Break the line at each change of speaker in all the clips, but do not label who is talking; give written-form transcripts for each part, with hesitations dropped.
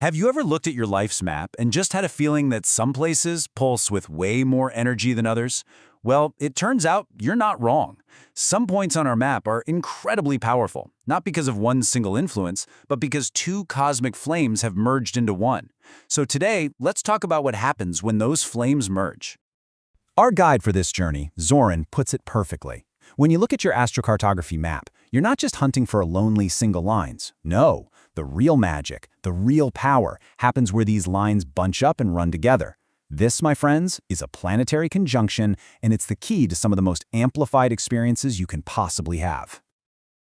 Have you ever looked at your life's map and just had a feeling that some places pulse with way more energy than others? Well, it turns out you're not wrong. Some points on our map are incredibly powerful, not because of one single influence, but because two cosmic flames have merged into one. So today, let's talk about what happens when those flames merge. Our guide for this journey, Zoran, puts it perfectly. When you look at your astrocartography map, you're not just hunting for lonely single lines. No, the real magic, the real power, happens where these lines bunch up and run together. This, my friends, is a planetary conjunction, and it's the key to some of the most amplified experiences you can possibly have.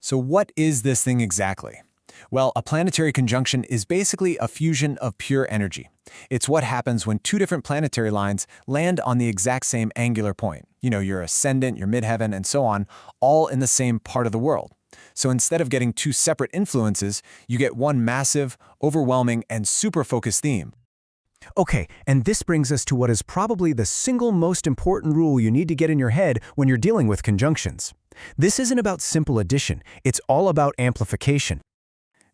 So what is this thing exactly? Well, a planetary conjunction is basically a fusion of pure energy. It's what happens when two different planetary lines land on the exact same angular point. Your ascendant, your midheaven, and so on, all in the same part of the world. So instead of getting two separate influences, you get one massive, overwhelming, and super focused theme.
Okay, and this brings us to what is probably the single most important rule you need to get in your head when you're dealing with conjunctions. This isn't about simple addition, it's all about amplification.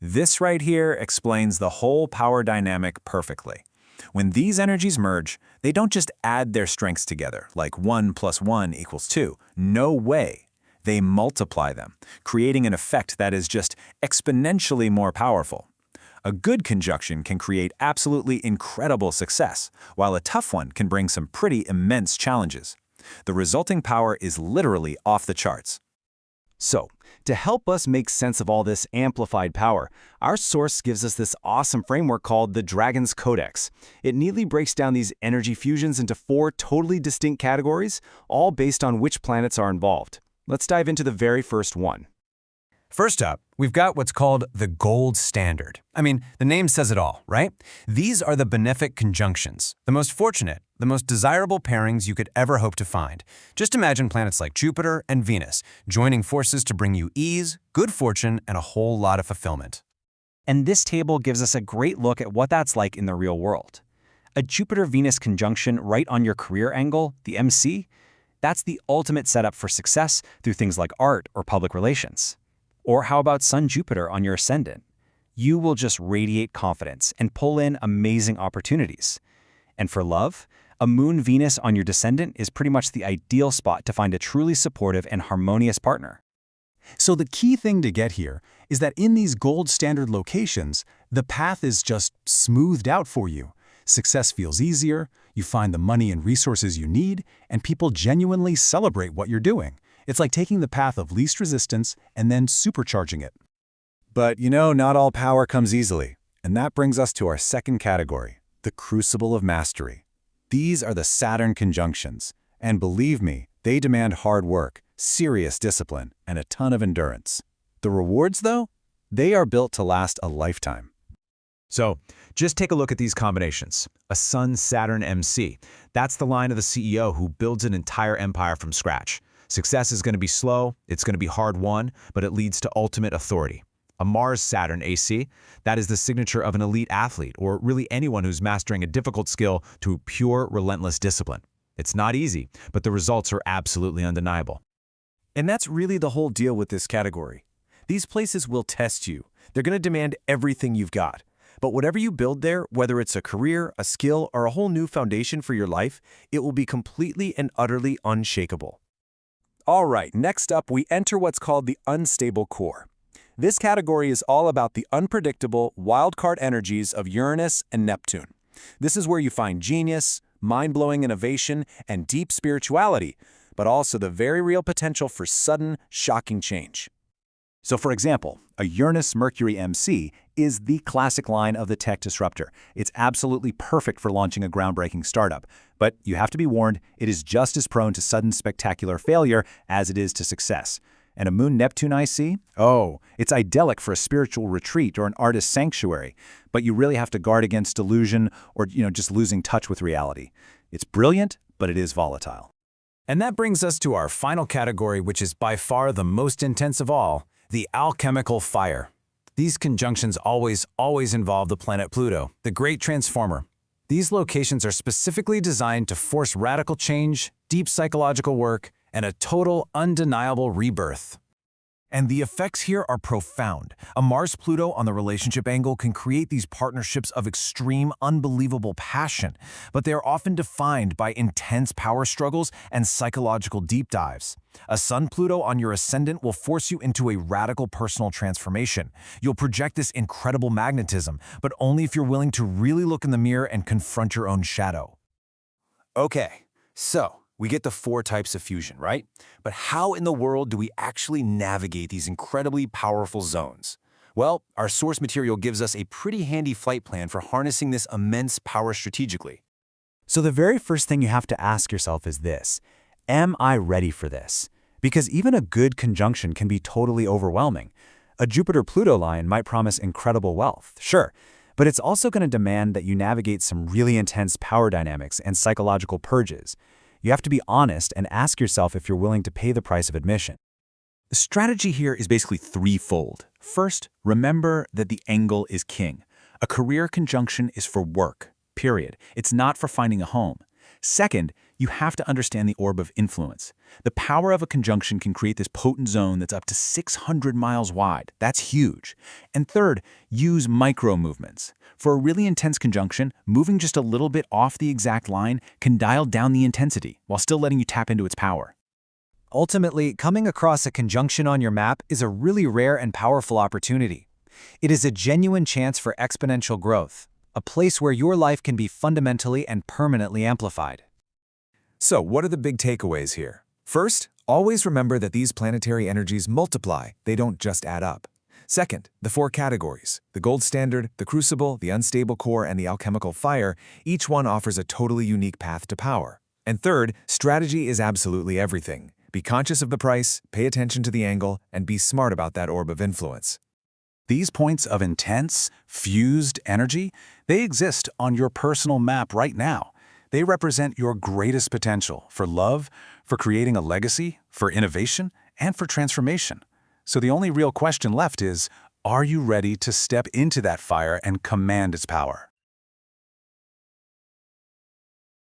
This right here explains the whole power dynamic perfectly. When these energies merge, they don't just add their strengths together, like 1 + 1 = 2. No way. They multiply them, creating an effect that is just exponentially more powerful. A good conjunction can create absolutely incredible success, while a tough one can bring some pretty immense challenges. The resulting power is literally off the charts. So, to help us make sense of all this amplified power, our source gives us this awesome framework called the Dragon's Codex. It neatly breaks down these energy fusions into 4 totally distinct categories, all based on which planets are involved. Let's dive into the very first one.
First up, we've got what's called the gold standard. I mean, the name says it all, right? These are the benefic conjunctions, the most fortunate, the most desirable pairings you could ever hope to find. Just imagine planets like Jupiter and Venus joining forces to bring you ease, good fortune, and a whole lot of fulfillment.
And this table gives us a great look at what that's like in the real world. A Jupiter-Venus conjunction right on your career angle, the MC, that's the ultimate setup for success through things like art or public relations. Or how about Sun-Jupiter on your ascendant? You will just radiate confidence and pull in amazing opportunities. And for love, a Moon-Venus on your descendant is pretty much the ideal spot to find a truly supportive and harmonious partner.
So the key thing to get here is that in these gold standard locations, the path is just smoothed out for you. Success feels easier, you find the money and resources you need, and people genuinely celebrate what you're doing. It's like taking the path of least resistance and then supercharging it. But not all power comes easily. And that brings us to our second category, the crucible of mastery. These are the Saturn conjunctions. And believe me, they demand hard work, serious discipline, and a ton of endurance. The rewards, though? They are built to last a lifetime.
So, just take a look at these combinations. A Sun-Saturn MC. That's the line of the CEO who builds an entire empire from scratch. Success is going to be slow, it's going to be hard-won, but it leads to ultimate authority. A Mars-Saturn AC, that is the signature of an elite athlete, or really anyone who's mastering a difficult skill to pure, relentless discipline. It's not easy, but the results are absolutely undeniable.
And that's really the whole deal with this category. These places will test you. They're going to demand everything you've got. But whatever you build there, whether it's a career, a skill, or a whole new foundation for your life, it will be completely and utterly unshakable. All right, next up, we enter what's called the unstable core. This category is all about the unpredictable, wildcard energies of Uranus and Neptune. This is where you find genius, mind-blowing innovation, and deep spirituality, but also the very real potential for sudden, shocking change.
So for example, a Uranus-Mercury MC is the classic line of the tech disruptor. It's absolutely perfect for launching a groundbreaking startup. But you have to be warned, it is just as prone to sudden spectacular failure as it is to success. And a Moon-Neptune IC? Oh, it's idyllic for a spiritual retreat or an artist's sanctuary. But you really have to guard against delusion or just losing touch with reality. It's brilliant, but it is volatile.
And that brings us to our final category, which is by far the most intense of all, the alchemical fire. These conjunctions always involve the planet Pluto, the great transformer. These locations are specifically designed to force radical change, deep psychological work, and a total, undeniable rebirth.
And the effects here are profound. A Mars-Pluto on the relationship angle can create these partnerships of extreme, unbelievable passion, but they are often defined by intense power struggles and psychological deep dives. A Sun-Pluto on your ascendant will force you into a radical personal transformation. You'll project this incredible magnetism, but only if you're willing to really look in the mirror and confront your own shadow. Okay, so we get the 4 types of fusion, right? But how in the world do we actually navigate these incredibly powerful zones? Well, our source material gives us a pretty handy flight plan for harnessing this immense power strategically.
So the very first thing you have to ask yourself is this: am I ready for this? Because even a good conjunction can be totally overwhelming. A Jupiter-Pluto line might promise incredible wealth, sure, but it's also going to demand that you navigate some really intense power dynamics and psychological purges. You have to be honest and ask yourself if you're willing to pay the price of admission.
The strategy here is basically threefold. First, remember that the angle is king. A career conjunction is for work, period. It's not for finding a home. Second, you have to understand the orb of influence. The power of a conjunction can create this potent zone that's up to 600 miles wide. That's huge. And third, use micro movements. For a really intense conjunction, moving just a little bit off the exact line can dial down the intensity while still letting you tap into its power.
Ultimately, coming across a conjunction on your map is a really rare and powerful opportunity. It is a genuine chance for exponential growth, a place where your life can be fundamentally and permanently amplified.
So, what are the big takeaways here? First, always remember that these planetary energies multiply, they don't just add up. Second, the 4 categories, the gold standard, the crucible, the unstable core, and the alchemical fire, each one offers a totally unique path to power. And third, strategy is absolutely everything. Be conscious of the price, pay attention to the angle, and be smart about that orb of influence.
These points of intense, fused energy, they exist on your personal map right now. They represent your greatest potential for love, for creating a legacy, for innovation, and for transformation. So the only real question left is, are you ready to step into that fire and command its power?